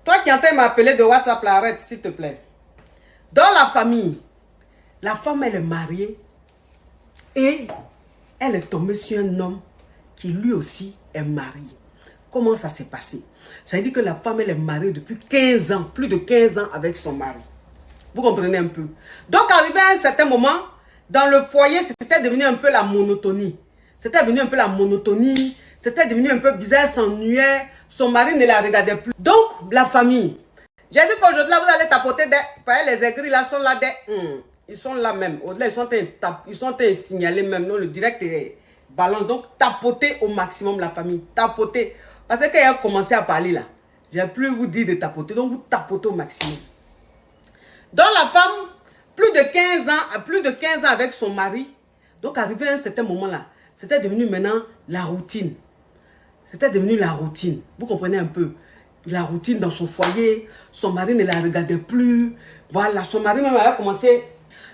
Toi qui entends m'appeler de WhatsApp, là, arrête, s'il te plaît. Dans la famille, la femme, elle est mariée et elle est tombée sur un homme qui lui aussi est marié. Comment ça s'est passé? Ça veut dire que la femme, elle est mariée depuis 15 ans, plus de 15 ans avec son mari. Vous comprenez un peu? Donc, arrivé à un certain moment, dans le foyer, c'était devenu un peu la monotonie. C'était devenu un peu la monotonie. C'était devenu un peu bizarre, elle s'ennuyait. Son mari ne la regardait plus. Donc, la famille. J'ai dit qu'aujourd'hui, là, vous allez tapoter des... Les écrits là sont là des... Ils sont là même. Au-delà, ils sont signalés même. Non, le direct est balance. Donc, tapoter au maximum la famille. Tapoter. Parce que quand il a commencé à parler là, je n'ai plus vous dire de tapoter. Donc, vous tapotez au maximum. Donc, la femme, plus de 15 ans avec son mari. Donc, arrivé à un certain moment là, c'était devenu maintenant la routine. C'était devenu la routine. Vous comprenez un peu? La routine dans son foyer. Son mari ne la regardait plus. Voilà, son mari même avait commencé.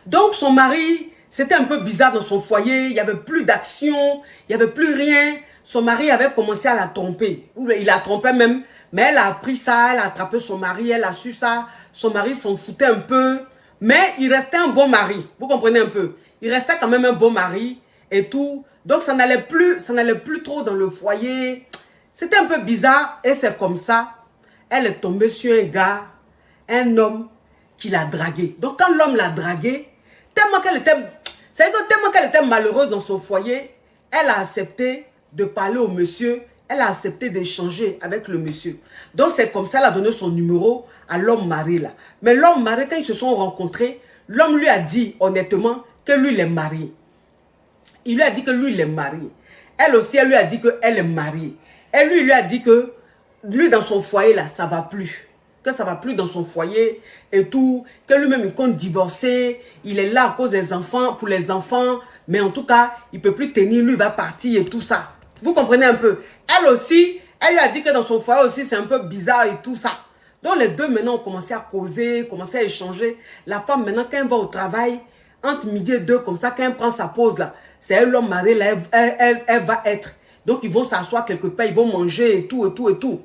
Donc, son mari, c'était un peu bizarre dans son foyer. Il n'y avait plus d'action. Il n'y avait plus rien. Son mari avait commencé à la tromper. Il la trompait même. Mais elle a appris ça. Elle a attrapé son mari. Elle a su ça. Son mari s'en foutait un peu. Mais il restait un bon mari. Vous comprenez un peu? Il restait quand même un bon mari et tout. Donc, ça n'allait plus trop dans le foyer. C'était un peu bizarre. Et c'est comme ça. Elle est tombée sur un gars, un homme qui l'a draguée. Donc, quand l'homme l'a draguée, tellement qu'elle était malheureuse dans son foyer, elle a accepté de parler au monsieur. Elle a accepté d'échanger avec le monsieur. Donc, c'est comme ça qu'elle a donné son numéro à l'homme marié là. Mais l'homme marié, quand ils se sont rencontrés, l'homme lui a dit honnêtement que lui, il est marié. Il lui a dit que lui, il est marié. Elle aussi, elle lui a dit qu'elle est mariée. Et lui, il lui a dit que lui, dans son foyer, là, ça ne va plus. Que ça ne va plus dans son foyer et tout. Que lui-même, il compte divorcer. Il est là à cause des enfants, pour les enfants. Mais en tout cas, il ne peut plus tenir. Lui, il va partir et tout ça. Vous comprenez un peu? Elle aussi, elle lui a dit que dans son foyer aussi, c'est un peu bizarre et tout ça. Donc, les deux, maintenant, ont commencé à causer, commencé à échanger. La femme, maintenant, quand elle va au travail, entre midi et deux, comme ça, quand elle prend sa pause, là, c'est elle, l'homme marié, là, elle va être. Donc, ils vont s'asseoir quelque part, ils vont manger et tout, et tout, et tout.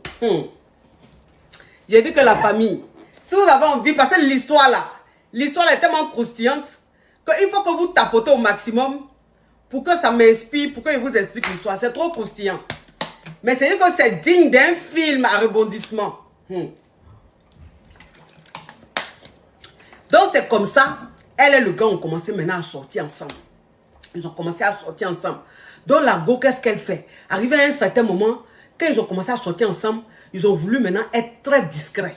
J'ai dit que la famille, si vous avez envie, parce que l'histoire là est tellement croustillante qu'il faut que vous tapotez au maximum pour que ça m'inspire, pour que je vous explique l'histoire. C'est trop croustillant. Mais c'est que c'est digne d'un film à rebondissement. Donc, c'est comme ça. Elle et le gars ont commencé maintenant à sortir ensemble. Ils ont commencé à sortir ensemble. Donc, la go, qu'est-ce qu'elle fait? Arrivé à un certain moment, quand ils ont commencé à sortir ensemble, ils ont voulu maintenant être très discrets.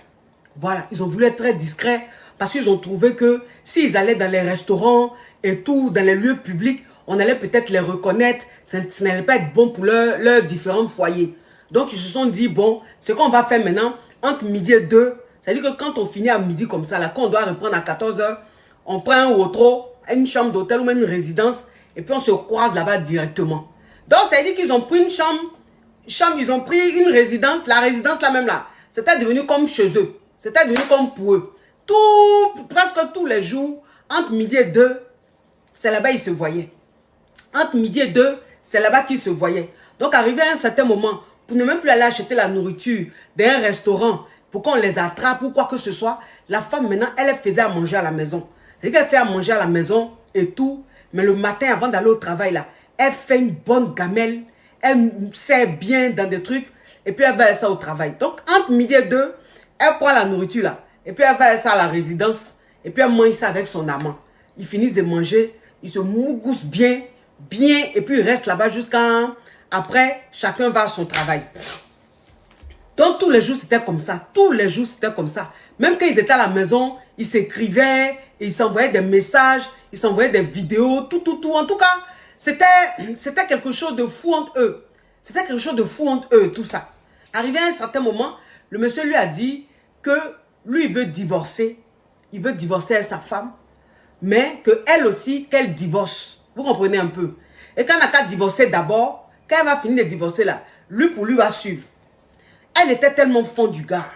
Voilà, ils ont voulu être très discrets parce qu'ils ont trouvé que s'ils allaient dans les restaurants et tout, dans les lieux publics, on allait peut-être les reconnaître. Ça n'allait pas être bon pour leurs différents foyers. Donc, ils se sont dit, bon, ce qu'on va faire maintenant, entre midi et 2, c'est-à-dire que quand on finit à midi comme ça, là, quand on doit reprendre à 14 h, on prend un outro, une chambre d'hôtel ou même une résidence, et puis on se croise là-bas directement. Donc, ça veut dire qu'ils ont pris une chambre, ils ont pris une résidence, la résidence là même là, c'était devenu comme chez eux. C'était devenu comme pour eux. Presque tous les jours, entre midi et 2, c'est là-bas qu'ils se voyaient. Entre midi et 2, c'est là-bas qu'ils se voyaient. Donc, arrivé à un certain moment, pour ne même plus aller acheter la nourriture d'un restaurant, pour qu'on les attrape ou quoi que ce soit, la femme maintenant, elle faisait à manger à la maison. C'est-à-dire qu'elle fait à manger à la maison et tout, mais le matin, avant d'aller au travail là, elle fait une bonne gamelle, elle sert bien dans des trucs, et puis elle va ça au travail. Donc, entre midi et 2, elle prend la nourriture là, et puis elle va ça à la résidence, et puis elle mange ça avec son amant. Ils finissent de manger, ils se mougoussent bien, et puis ils restent là-bas jusqu'à... Après, chacun va à son travail. Donc, tous les jours, c'était comme ça. Tous les jours, c'était comme ça. Même quand ils étaient à la maison, ils s'écrivaient, ils s'envoyaient des messages, ils s'envoyaient des vidéos, tout. En tout cas, c'était quelque chose de fou entre eux. C'était quelque chose de fou entre eux, tout ça. Arrivé à un certain moment, le monsieur lui a dit que lui, il veut divorcer. Il veut divorcer avec sa femme, mais qu'elle aussi, qu'elle divorce. Vous comprenez un peu? Et quand elle n'a qu'à divorcer d'abord, quand elle va finir de divorcer là, lui va suivre. Elle était tellement fan du gars.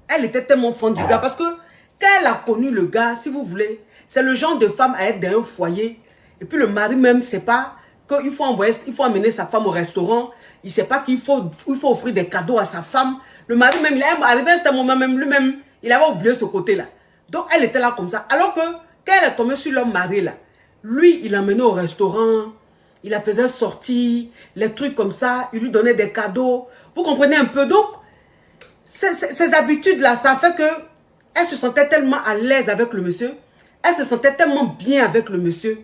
Elle était tellement fan du gars parce que quand elle a connu le gars, si vous voulez, c'est le genre de femme à être dans un foyer. Et puis le mari même ne sait pas qu'il faut amener sa femme au restaurant. Il ne sait pas qu'il faut offrir des cadeaux à sa femme. Le mari même, il est arrivé à ce moment même, lui-même, il avait oublié ce côté-là. Donc, elle était là comme ça. Alors que, quand elle est tombée sur l'homme marié, là, lui, il l'emmenait au restaurant, il la faisait sortir, les trucs comme ça, il lui donnait des cadeaux. Vous comprenez un peu? Donc, ces habitudes-là, ça fait que elle se sentait tellement à l'aise avec le monsieur, elle se sentait tellement bien avec le monsieur,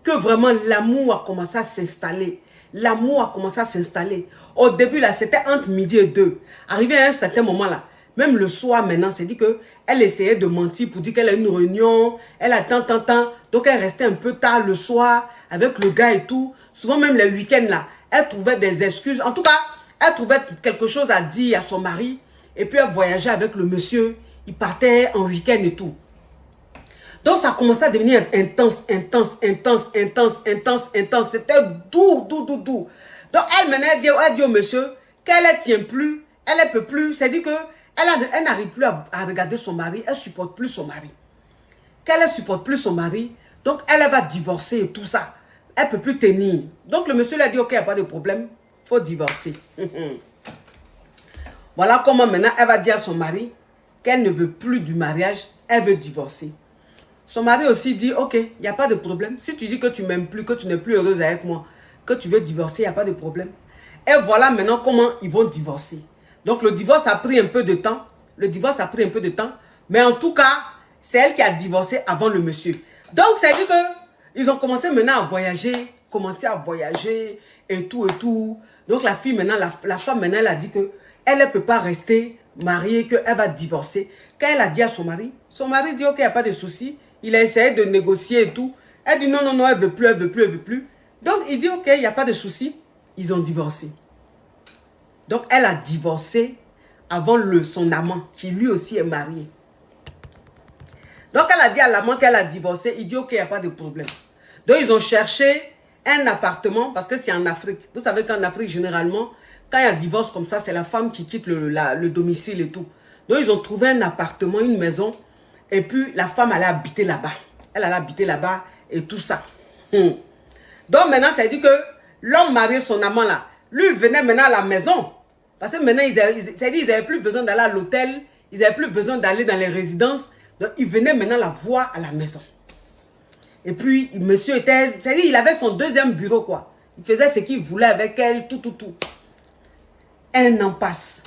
que vraiment l'amour a commencé à s'installer. L'amour a commencé à s'installer. Au début, là, c'était entre midi et 2. Arrivé à un certain moment, là, même le soir, maintenant, c'est dit qu'elle essayait de mentir pour dire qu'elle a une réunion, elle a tant. Donc, elle restait un peu tard le soir avec le gars et tout. Souvent, même les week-ends, là, elle trouvait des excuses. En tout cas, elle trouvait quelque chose à dire à son mari. Et puis, elle voyageait avec le monsieur. Il partait en week-end et tout. Donc, ça commençait à devenir intense. C'était doux. Donc, elle maintenant, elle dit au monsieur qu'elle ne tient plus, elle ne peut plus. C'est-à-dire qu'elle n'arrive plus à regarder son mari, elle ne supporte plus son mari. Qu'elle ne supporte plus son mari, donc elle va divorcer et tout ça. Elle ne peut plus tenir. Donc, le monsieur lui a dit, ok, il n'y a pas de problème, il faut divorcer. Voilà comment maintenant, elle va dire à son mari qu'elle ne veut plus du mariage, elle veut divorcer. Son mari aussi dit, ok, il n'y a pas de problème. Si tu dis que tu ne m'aimes plus, que tu n'es plus heureuse avec moi, que tu veux divorcer, il n'y a pas de problème. Et voilà maintenant comment ils vont divorcer. Donc le divorce a pris un peu de temps. Mais en tout cas, c'est elle qui a divorcé avant le monsieur. Donc c'est dit qu'ils ont commencé maintenant à voyager, et tout. Donc la fille maintenant, la femme maintenant, elle a dit qu'elle ne peut pas rester mariée, qu'elle va divorcer. Quand elle a dit à son mari dit, ok, il n'y a pas de souci. Il a essayé de négocier et tout. Elle dit non, elle ne veut plus. Donc, il dit ok, il n'y a pas de souci. Ils ont divorcé. Donc, elle a divorcé avant son amant, qui lui aussi est marié. Donc, elle a dit à l'amant qu'elle a divorcé. Il dit ok, il n'y a pas de problème. Donc, ils ont cherché un appartement, parce que c'est en Afrique. Vous savez qu'en Afrique, généralement, quand il y a un divorce comme ça, c'est la femme qui quitte le domicile et tout. Donc, ils ont trouvé un appartement, une maison. Et puis, la femme allait habiter là-bas. Elle allait habiter là-bas et tout ça. Donc, maintenant, ça dit que l'homme marié, son amant là, lui venait maintenant à la maison. Parce que maintenant, ils n'avaient plus besoin d'aller à l'hôtel. Ils n'avaient plus besoin d'aller dans les résidences. Donc, il venait maintenant la voir à la maison. Et puis, monsieur était... C'est-à-dire, il avait son deuxième bureau, quoi. Il faisait ce qu'il voulait avec elle, tout. 1 an passe.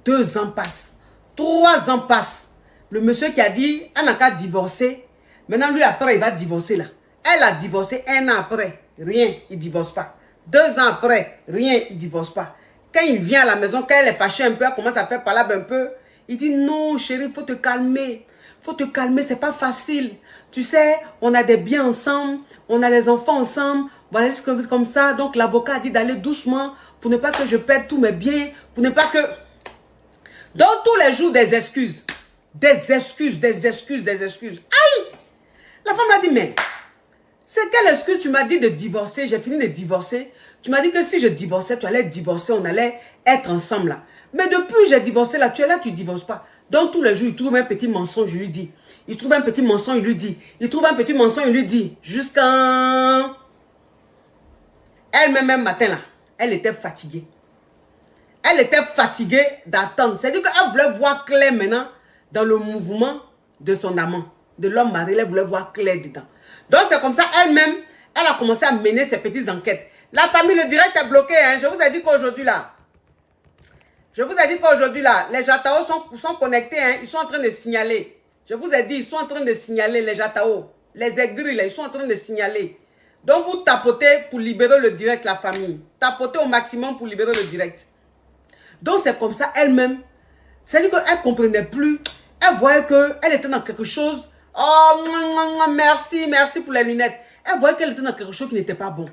2 ans passent. 3 ans passent. Le monsieur qui a dit, elle n'a qu'à divorcer. Maintenant, lui, après, il va divorcer là. Elle a divorcé 1 an après. Rien, il ne divorce pas. 2 ans après, rien, il ne divorce pas. Quand il vient à la maison, quand elle est fâchée un peu, elle commence à faire parler un peu. Il dit, non, chérie, il faut te calmer. Il faut te calmer, c'est pas facile. Tu sais, on a des biens ensemble, on a des enfants ensemble. Voilà, c'est comme ça. Donc, l'avocat a dit d'aller doucement pour ne pas que je perde tous mes biens, pour ne pas que... Donc, tous les jours, des excuses. Des excuses. Aïe! La femme a dit, mais c'est quelle excuse tu m'as dit de divorcer? J'ai fini de divorcer. Tu m'as dit que si je divorçais, tu allais divorcer, on allait être ensemble là. Mais depuis j'ai divorcé là, tu es là, tu ne divorces pas. Donc tous les jours, il trouve un petit mensonge, il lui dit. Il trouve un petit mensonge, il lui dit. Il trouve un petit mensonge, il lui dit. Jusqu'à... Elle-même, matin là, elle était fatiguée. Elle était fatiguée d'attendre. C'est-à-dire qu'elle voulait voir clair maintenant dans le mouvement de son amant, de l'homme marié. Elle voulait voir clair dedans. Donc c'est comme ça, elle-même, elle a commencé à mener ses petites enquêtes. La famille, le direct est bloqué. Hein. Je vous ai dit qu'aujourd'hui là, les Jatao sont connectés. Hein. Ils sont en train de signaler. Je vous ai dit, ils sont en train de signaler les Jatao. Les aigris, là, ils sont en train de signaler. Donc vous tapotez pour libérer le direct, la famille. Tapotez au maximum pour libérer le direct. Donc c'est comme ça, elle-même. C'est-à-dire qu'elle ne comprenait plus. Elle voyait qu'elle était dans quelque chose. Oh, merci pour les lunettes. Elle voyait qu'elle était dans quelque chose qui n'était pas bon.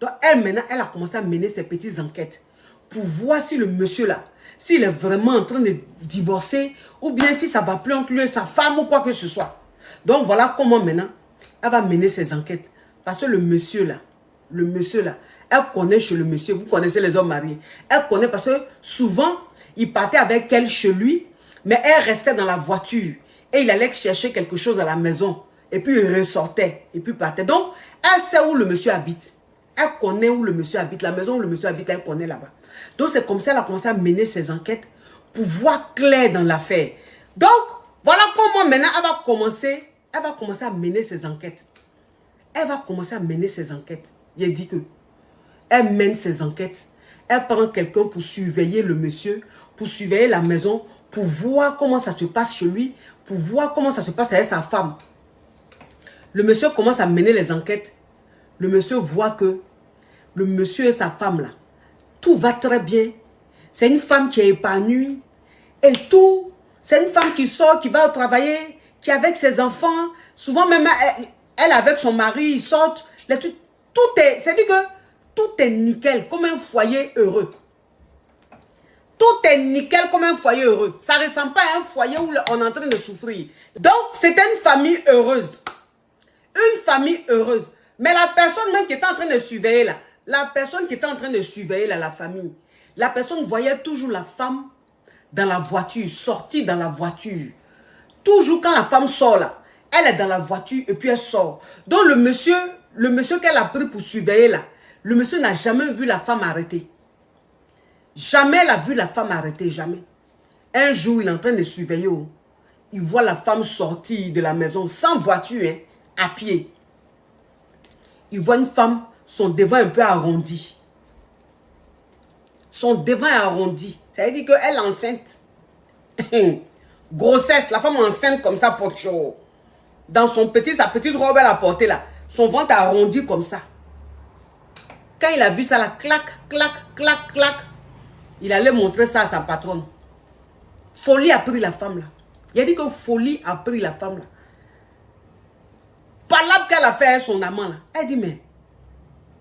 Donc elle, maintenant, elle a commencé à mener ses petites enquêtes pour voir si le monsieur là, s'il est vraiment en train de divorcer ou bien si ça va plus entre lui et sa femme ou quoi que ce soit. Donc voilà comment maintenant, elle va mener ses enquêtes. Parce que le monsieur là, elle connaît chez le monsieur, vous connaissez les hommes mariés. Elle connaît parce que souvent, il partait avec elle chez lui, mais elle restait dans la voiture. Et il allait chercher quelque chose à la maison. Et puis il ressortait. Et puis partait. Donc, elle sait où le monsieur habite. Elle connaît où le monsieur habite. La maison où le monsieur habite, elle connaît là-bas. Donc, c'est comme ça qu'elle a commencé à mener ses enquêtes pour voir clair dans l'affaire. Donc, voilà comment maintenant elle va commencer à mener ses enquêtes. Elle va commencer à mener ses enquêtes. J'ai dit que elle mène ses enquêtes. Elle prend quelqu'un pour surveiller le monsieur, pour surveiller la maison, pour voir comment ça se passe chez lui, pour voir comment ça se passe avec sa femme. Le monsieur commence à mener les enquêtes. Le monsieur voit que le monsieur et sa femme là, tout va très bien. C'est une femme qui est épanouie. Et tout, c'est une femme qui sort, qui va travailler, qui est avec ses enfants. Souvent même, elle avec son mari, ils sortent. Tout est, c'est-à-dire que tout est nickel, comme un foyer heureux. Tout est nickel comme un foyer heureux. Ça ne ressemble pas à un foyer où on est en train de souffrir. Donc, c'était une famille heureuse. Une famille heureuse. Mais la personne même qui était en train de surveiller là, la famille, la personne voyait toujours la femme dans la voiture, sortie dans la voiture. Toujours quand la femme sort là, elle est dans la voiture et puis elle sort. Donc le monsieur qu'elle a pris pour surveiller là, le monsieur n'a jamais vu la femme arrêter. Jamais elle a vu la femme arrêter, jamais. Un jour, il est en train de surveiller. Il voit la femme sortir de la maison sans voiture, hein, à pied. Il voit une femme, son devant un peu arrondi. Son devant est arrondi. Ça veut dire qu'elle est enceinte. Grossesse, la femme enceinte comme ça, pour chaud. Dans sa petite robe, elle a porté là. Son ventre arrondi comme ça. Quand il a vu ça là, clac, clac, clac, clac, il allait montrer ça à sa patronne. Folie a pris la femme là. Il a dit que folie a pris la femme là. Palabre qu'elle a fait avec son amant là. Elle dit mais.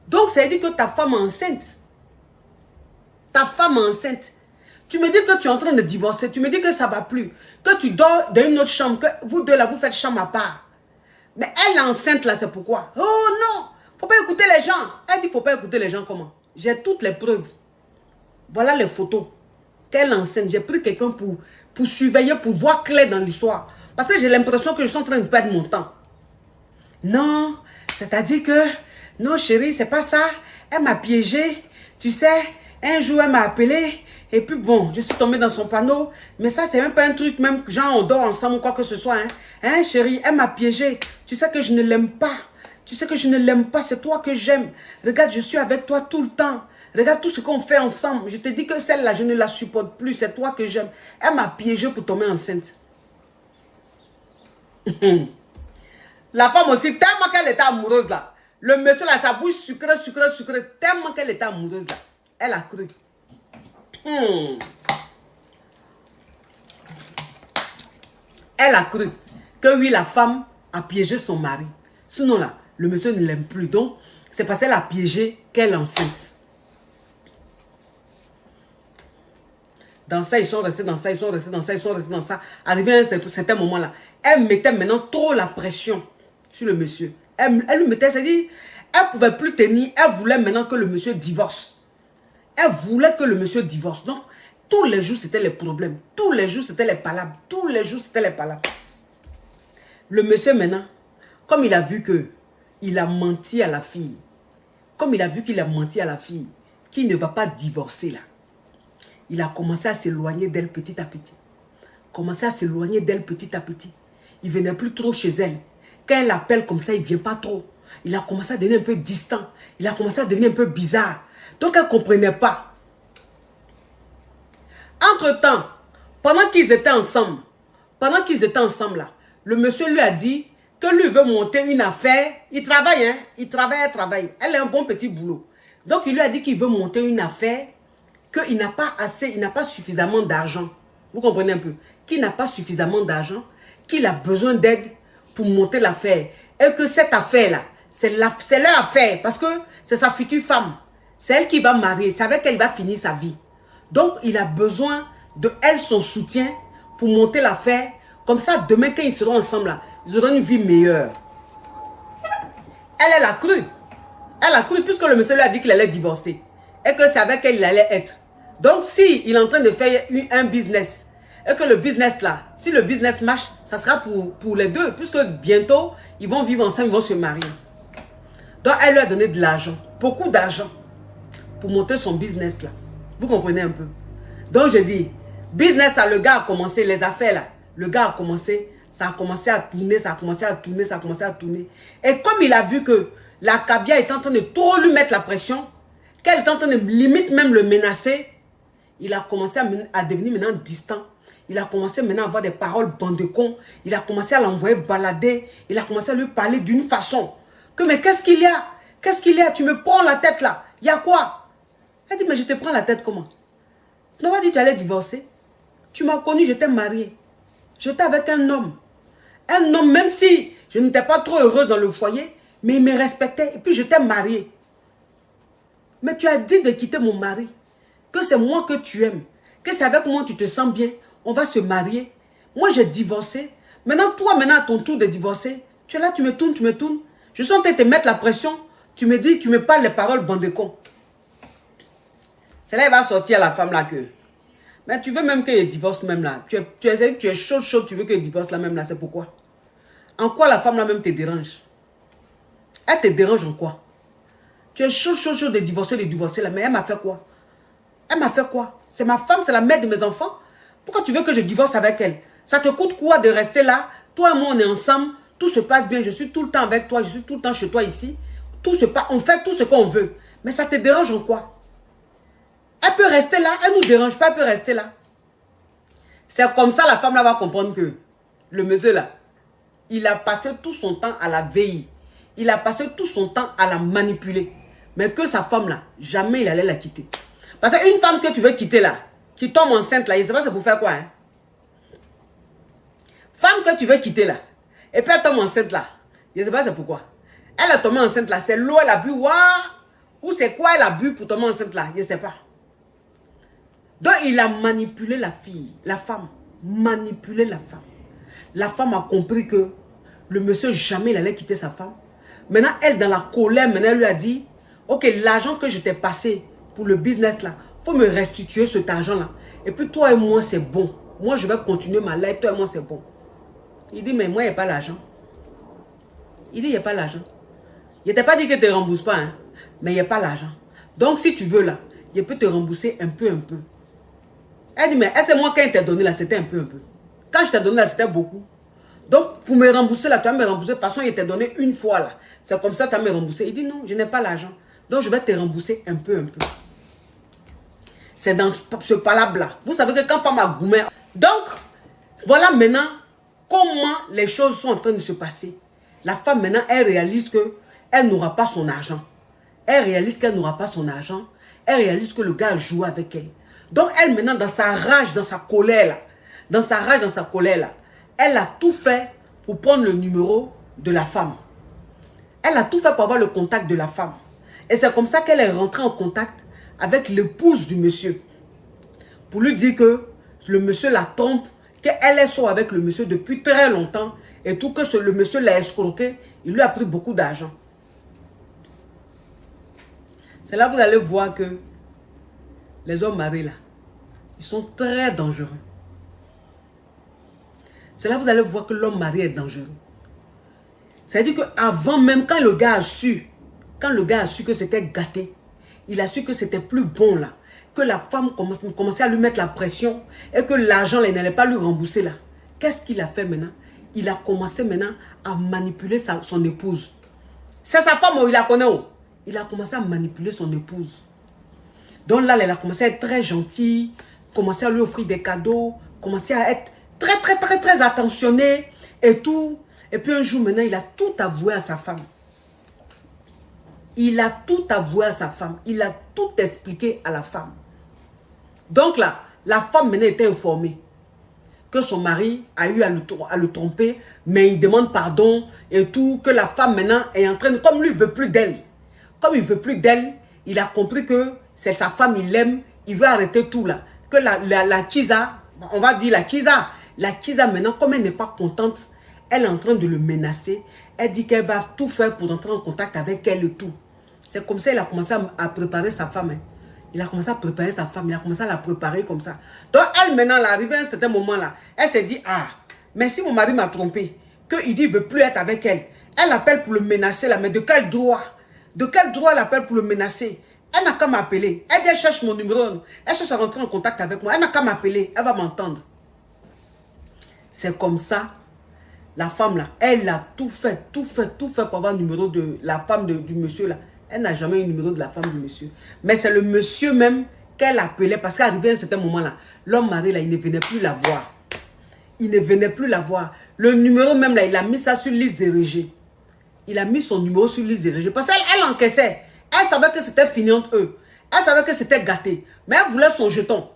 Donc ça veut dire que ta femme est enceinte. Ta femme est enceinte. Tu me dis que tu es en train de divorcer. Tu me dis que ça ne va plus. Que tu dors dans une autre chambre. Que vous deux là, vous faites chambre à part. Mais elle est enceinte là, c'est pourquoi. Oh non, faut pas écouter les gens. Elle dit, faut pas écouter les gens comment. J'ai toutes les preuves. Voilà les photos. Qu'elle est enceinte. J'ai pris quelqu'un pour surveiller, pour voir clair dans l'histoire. Parce que j'ai l'impression que je suis en train de perdre mon temps. Non, c'est-à-dire que, non chérie, c'est pas ça. Elle m'a piégé. Tu sais, un jour elle m'a appelé. Et puis bon, je suis tombée dans son panneau. Mais ça, c'est même pas un truc, même genre on dort ensemble ou quoi que ce soit. Hein, hein chérie, elle m'a piégé. Tu sais que je ne l'aime pas. Tu sais que je ne l'aime pas. C'est toi que j'aime. Regarde, je suis avec toi tout le temps. Regarde tout ce qu'on fait ensemble. Je te dis que celle-là, je ne la supporte plus. C'est toi que j'aime. Elle m'a piégé pour tomber enceinte. La femme aussi, tellement qu'elle était amoureuse là. Le monsieur là, sa bouche sucrée, tellement qu'elle était amoureuse là. Elle a cru. Elle a cru que oui, la femme a piégé son mari. Sinon là, le monsieur ne l'aime plus. Donc, c'est parce qu'elle a piégé qu'elle est enceinte. Dans ça, ils sont restés dans ça, ils sont restés dans ça, ils sont restés dans ça. Arrivé à un certain moment-là, elle mettait maintenant trop la pression sur le monsieur. Elle lui mettait, c'est-à-dire, elle ne pouvait plus tenir, elle voulait maintenant que le monsieur divorce. Elle voulait que le monsieur divorce. Donc, tous les jours, c'était les problèmes. Tous les jours, c'était les palabres. Tous les jours, c'était les palabres. Le monsieur, maintenant, comme il a vu que il a menti à la fille, comme il a vu qu'il a menti à la fille, qu'il ne va pas divorcer là, il a commencé à s'éloigner d'elle petit à petit. Commencé à s'éloigner d'elle petit à petit. Il ne venait plus trop chez elle. Quand elle l'appelle comme ça, il ne vient pas trop. Il a commencé à devenir un peu distant. Il a commencé à devenir un peu bizarre. Donc, elle ne comprenait pas. Entre-temps, pendant qu'ils étaient ensemble, là, le monsieur lui a dit que lui veut monter une affaire. Il travaille, hein? Il travaille. Elle a un bon petit boulot. Donc, il lui a dit qu'il veut monter une affaire, qu'il n'a pas assez, il n'a pas suffisamment d'argent. Vous comprenez un peu? Qu'il n'a pas suffisamment d'argent, qu'il a besoin d'aide pour monter l'affaire. Et que cette affaire-là, c'est leur affaire parce que c'est sa future femme. C'est elle qui va marier. C'est avec elle qu'il va finir sa vie. Donc, il a besoin de elle, son soutien, pour monter l'affaire. Comme ça, demain, quand ils seront ensemble, là, ils auront une vie meilleure. Elle a cru. Elle a cru puisque le monsieur lui a dit qu'il allait divorcer. Et que c'est avec elle qu'il allait être. Donc, si il est en train de faire un business, et que le business là, si le business marche, ça sera pour les deux. Puisque bientôt, ils vont vivre ensemble, ils vont se marier. Donc, elle lui a donné de l'argent. Beaucoup d'argent. Pour monter son business là. Vous comprenez un peu. Donc je dis, Business, là, le gars a commencé, les affaires là, le gars a commencé, ça a commencé à tourner, ça a commencé à tourner, ça a commencé à tourner. Et comme il a vu que la caviar est en train de trop lui mettre la pression, qu'elle est en train de limite même le menacer, il a commencé à devenir maintenant distant. Il a commencé maintenant à avoir des paroles bande de cons. Il a commencé à l'envoyer balader. Il a commencé à lui parler d'une façon. Que mais qu'est-ce qu'il y a? Qu'est-ce qu'il y a? Tu me prends la tête là. Il y a quoi? Elle dit mais je te prends la tête comment? Tu m'as pas dit que tu allais divorcer. Tu m'as connu, j'étais mariée. J'étais avec un homme. Un homme, même si je n'étais pas trop heureuse dans le foyer, mais il me respectait. Et puis j'étais mariée. Mais tu as dit de quitter mon mari. Que c'est moi que tu aimes. Que c'est avec moi que tu te sens bien. On va se marier. Moi, j'ai divorcé. Maintenant, toi, maintenant, à ton tour de divorcer, tu es là, tu me tournes, tu me tournes. Je sens te mettre la pression. Tu me dis, tu me parles les paroles, bande de cons. C'est là, il va sortir la femme là que... Mais tu veux même qu'il divorce même là. Tu es chaud, tu veux qu'il divorce là même là. C'est pourquoi? En quoi la femme là même te dérange? Elle te dérange en quoi? Tu es chaud de divorcer là. Mais elle m'a fait quoi? Elle m'a fait quoi? C'est ma femme, c'est la mère de mes enfants. Pourquoi tu veux que je divorce avec elle? Ça te coûte quoi de rester là? Toi et moi, on est ensemble. Tout se passe bien. Je suis tout le temps avec toi. Je suis tout le temps chez toi ici. Tout se passe. On fait tout ce qu'on veut. Mais ça te dérange en quoi? Elle peut rester là. Elle ne nous dérange pas. Elle peut rester là. C'est comme ça la femme là va comprendre que le monsieur là, il a passé tout son temps à la veiller. Il a passé tout son temps à la manipuler. Mais que sa femme là, jamais il allait la quitter. Parce qu'une femme que tu veux quitter là, qui tombe enceinte là, je ne sais pas c'est pour faire quoi. Hein? Femme que tu veux quitter là, et puis elle tombe enceinte là, je ne sais pas c'est pourquoi. Elle a tombé enceinte là, c'est l'eau elle a bu, ou c'est quoi elle a bu pour tomber enceinte là, je ne sais pas. Donc il a manipulé la fille, la femme, manipulé la femme. La femme a compris que le monsieur jamais il allait quitter sa femme. Maintenant elle dans la colère, maintenant elle lui a dit, ok l'argent que je t'ai passé pour le business là, faut me restituer cet argent là. Et puis toi et moi c'est bon. Moi je vais continuer ma life, toi et moi c'est bon. Il dit mais moi il n'y a pas l'argent. Il dit il n'y a pas l'argent. Il ne t'a pas dit que tu ne rembourses pas, hein? Mais il n'y a pas l'argent. Donc si tu veux là, je peux te rembourser un peu. Elle dit mais est-ce que moi quand il t'a donné là c'était un peu. Quand je t'ai donné là c'était beaucoup. Donc pour me rembourser là, tu vas me rembourser. De toute façon il t'a donné une fois là. C'est comme ça que tu vas me rembourser. Il dit non, je n'ai pas l'argent. Donc je vais te rembourser un peu. C'est dans ce palabre-là. Vous savez que quand femme a gourmet. Donc, voilà maintenant comment les choses sont en train de se passer. La femme maintenant, elle réalise qu'elle n'aura pas son argent. Elle réalise qu'elle n'aura pas son argent. Elle réalise que le gars a joué avec elle. Donc elle maintenant, dans sa rage, dans sa colère là, elle a tout fait pour prendre le numéro de la femme. Elle a tout fait pour avoir le contact de la femme. Et c'est comme ça qu'elle est rentrée en contact avec l'épouse du monsieur. Pour lui dire que le monsieur la trompe, qu'elle est sort avec le monsieur depuis très longtemps. Et tout que le monsieur l'a escroqué, il lui a pris beaucoup d'argent. C'est là que vous allez voir que les hommes mariés là, ils sont très dangereux. C'est là que vous allez voir que l'homme marié est dangereux. C'est-à-dire qu'avant même, quand le gars a su que c'était gâté, il a su que c'était plus bon là, que la femme commençait à lui mettre la pression et que l'argent là, il n'allait pas lui rembourser là. Qu'est-ce qu'il a fait maintenant? Il a commencé maintenant à manipuler son épouse. C'est sa femme, il la connaît. Il a commencé à manipuler son épouse. Donc là, elle a commencé à être très gentille, commencé à lui offrir des cadeaux, commencé à être très attentionnée et tout. Et puis un jour maintenant, il a tout avoué à sa femme. Il a tout avoué à sa femme. Il a tout expliqué à la femme. Donc là, la femme maintenant était informée que son mari a eu à le tromper, mais il demande pardon et tout, que la femme maintenant est en train de... Comme lui, il ne veut plus d'elle. Comme il ne veut plus d'elle, il a compris que c'est sa femme, il l'aime, il veut arrêter tout là. Que la Chiza, on va dire la Chiza maintenant, comme elle n'est pas contente, elle est en train de le menacer. Elle dit qu'elle va tout faire pour entrer en contact avec elle et tout. C'est comme ça qu'il a commencé à préparer sa femme. Hein. Il a commencé à préparer sa femme. Il a commencé à la préparer comme ça. Donc elle maintenant, arrivée à un certain moment là, elle s'est dit, ah, mais si mon mari m'a trompé, qu'il dit qu'il ne veut plus être avec elle, elle appelle pour le menacer là, mais de quel droit? De quel droit elle appelle pour le menacer? Elle n'a qu'à m'appeler. Elle dit, elle cherche mon numéro. Elle cherche à rentrer en contact avec moi. Elle n'a qu'à m'appeler. Elle va m'entendre. C'est comme ça. La femme là, elle a tout fait pour avoir le numéro de la femme du monsieur là. Elle n'a jamais eu le numéro de la femme du monsieur. Mais c'est le monsieur même qu'elle appelait parce qu'arrivé à un certain moment là, l'homme mari là, il ne venait plus la voir. Il ne venait plus la voir. Le numéro même là, il a mis ça sur liste de rejet. Il a mis son numéro sur liste de rejet. Parce qu'elle encaissait. Elle savait que c'était fini entre eux. Elle savait que c'était gâté. Mais elle voulait son jeton.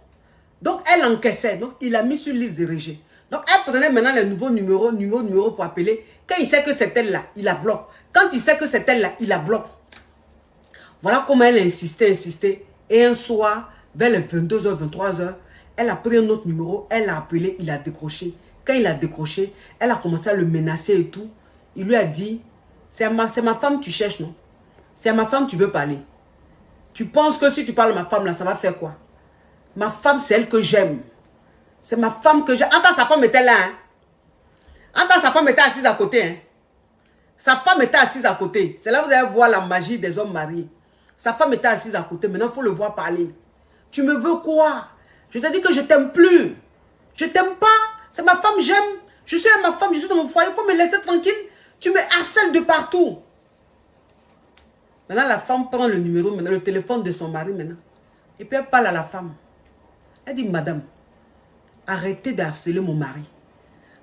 Donc elle encaissait. Donc il a mis sur liste de rejet. Donc elle prenait maintenant le nouveau numéro pour appeler. Quand il sait que c'est elle là, il la bloque. Quand il sait que c'est elle là, il la bloque. Voilà comment elle insistait. Et un soir, vers les 22h, 23h, elle a pris un autre numéro, elle l'a appelé, il a décroché. Quand il a décroché, elle a commencé à le menacer et tout. Il lui a dit, c'est ma femme que tu cherches, non? C'est à ma femme que tu veux parler. Tu penses que si tu parles à ma femme là, ça va faire quoi? Ma femme, c'est elle que j'aime. C'est ma femme que j'aime. Entends, sa femme était là, hein? Entends, sa femme était assise à côté, hein? Sa femme était assise à côté. C'est là que vous allez voir la magie des hommes mariés. Sa femme était assise à côté. Maintenant, il faut le voir parler. Tu me veux quoi? Je t'ai dit que je t'aime plus. Je t'aime pas. C'est ma femme, j'aime. Je suis à ma femme, je suis dans mon foyer. Il faut me laisser tranquille. Tu me harcèles de partout. Maintenant, la femme prend le numéro, maintenant, le téléphone de son mari maintenant. Et puis elle parle à la femme. Elle dit, madame, arrêtez de harceler mon mari.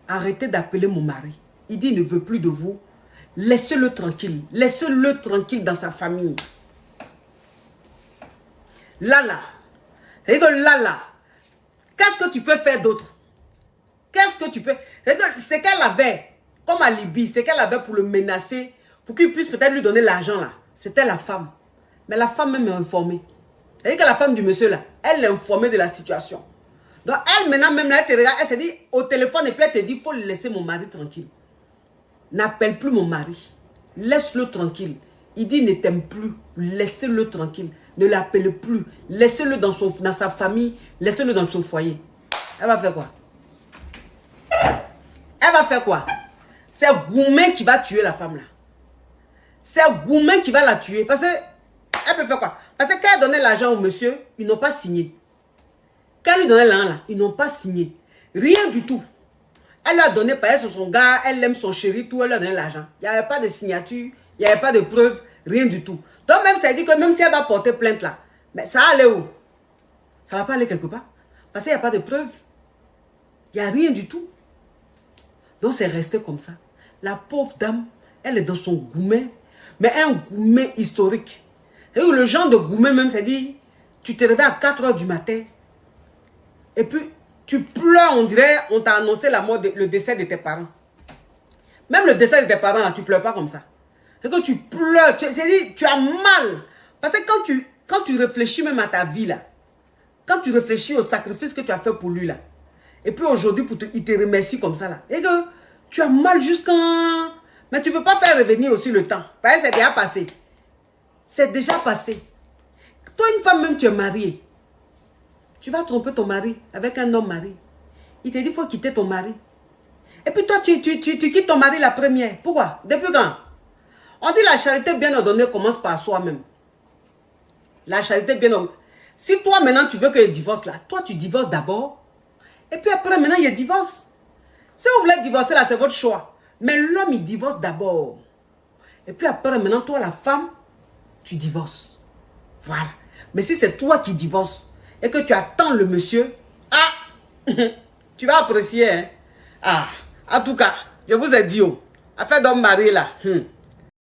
Arrêtez d'appeler mon mari. Il dit, il ne veut plus de vous. Laissez-le tranquille. Laissez-le tranquille dans sa famille. Lala. C'est que Lala. Qu'est-ce que tu peux faire d'autre? Qu'est-ce que tu peux... C'est qu'elle avait, comme à Libye, c'est qu'elle avait pour le menacer, pour qu'il puisse peut-être lui donner l'argent là. C'était la femme. Mais la femme même est informée. C'est-à-dire que la femme du monsieur là, elle est informée de la situation. Donc elle maintenant même là, elle te regarde, elle se dit au téléphone et puis elle te dit, il faut laisser mon mari tranquille. N'appelle plus mon mari. Laisse-le tranquille. Il dit, il ne t'aime plus. Laissez-le tranquille. Ne l'appelle plus. Laissez-le dans sa famille. Laissez-le dans son foyer. Elle va faire quoi? Elle va faire quoi? C'est Goumé qui va tuer la femme là. C'est Goumé qui va la tuer. Parce que, elle peut faire quoi? Parce que quand elle donnait l'argent au monsieur, ils n'ont pas signé. Quand elle lui donnait l'argent là, ils n'ont pas signé. Rien du tout. Elle lui a donné, par exemple, son gars, elle aime son chéri, tout, elle lui a donné l'argent. Il n'y avait pas de signature, il n'y avait pas de preuve, rien du tout. Donc même, ça dit que même si elle va porter plainte là, mais ça va aller où? Ça ne va pas aller quelque part. Parce qu'il n'y a pas de preuve. Il n'y a rien du tout. Donc c'est resté comme ça. La pauvre dame, elle est dans son gourmet, mais un gourmet historique. Le genre de gourmet même, c'est dit, tu te réveilles à 4 h du matin, et puis tu pleures, on dirait, on t'a annoncé la mort, le décès de tes parents. Même le décès de tes parents, là, tu ne pleures pas comme ça. C'est que tu pleures, tu as mal. Parce que quand tu réfléchis même à ta vie, là, quand tu réfléchis au sacrifice que tu as fait pour lui, là, et puis aujourd'hui, il te remercie comme ça, là, et que tu as mal jusqu'à... Mais tu ne peux pas faire revenir aussi le temps. Parce que c'est déjà passé. C'est déjà passé. Toi, une femme même, tu es mariée. Tu vas tromper ton mari avec un homme marié. Il te dit, il faut quitter ton mari. Et puis toi, tu quittes ton mari la première. Pourquoi? Depuis quand? On dit la charité bien ordonnée commence par soi-même. La charité bien ordonnée. Si toi, maintenant, tu veux qu'il divorce là, toi, tu divorces d'abord. Et puis après, maintenant, il divorce. Si vous voulez divorcer là, c'est votre choix. Mais l'homme, il divorce d'abord. Et puis après, maintenant, toi, la femme, tu divorces. Voilà. Mais si c'est toi qui divorces et que tu attends le monsieur, ah, tu vas apprécier. Hein? Ah, en tout cas, je vous ai dit, affaire d'homme marié là.